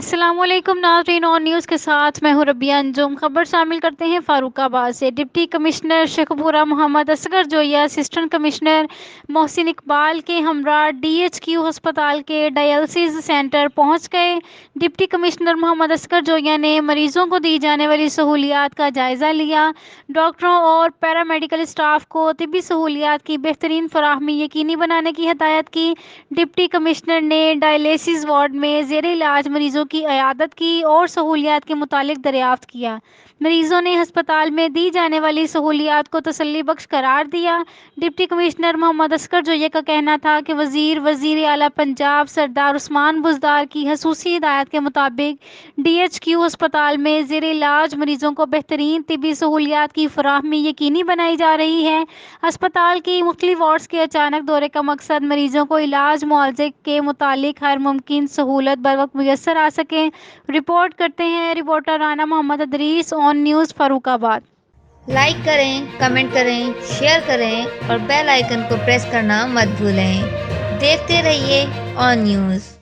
السلام علیکم ناظرین، اور نیوز کے ساتھ میں ہوں ربیہ انجم۔ خبر شامل کرتے ہیں فاروق آباد سے۔ Deputy commissioner Sheikhupura Muhammad Asghar جویہ assistant commissioner محسن اقبال کے ہمراہ ڈی ایچ کیو ہسپتال کے ڈائیلسس سینٹر پہنچ گئے۔ ڈپٹی کمشنر محمد اصغر جویہ نے مریضوں کو دی جانے والی سہولیات کا جائزہ لیا۔ ڈاکٹروں اور پیرامیڈیکل اسٹاف کو طبی سہولیات کی بہترین فراہمی یقینی بنانے کی ہدایت کی۔ ڈپٹی کمشنر نے ڈائیلسس وارڈ میں زیر علاج مریضوں کی عیادت کی اور سہولیات کے متعلق دریافت کیا۔ مریضوں نے ہسپتال میں دی جانے والی سہولیات کو تسلی بخش قرار دیا۔ ڈپٹی کمشنر محمد اصغر جویہ کا کہنا تھا کہ وزیر اعلیٰ پنجاب سردار عثمان بزدار کی خصوصی ہدایت کے مطابق ڈی ایچ کیو ہسپتال میں زیر علاج مریضوں کو بہترین طبی سہولیات کی فراہمی یقینی بنائی جا رہی ہے۔ ہسپتال کی مختلف وارڈز کے اچانک دورے کا مقصد مریضوں کو علاج معالجے کے متعلق ہر ممکن سہولت بروقت میسر آ سکے۔ رپورٹ کرتے ہیں رپورٹر رانا محمد ادریس آن نیوز فاروق آباد۔ لائک کریں، کمنٹ کریں، شیئر کریں اور بیل آئیکن کو پریس کرنا مت بھولیں۔ دیکھتے رہیے آن نیوز۔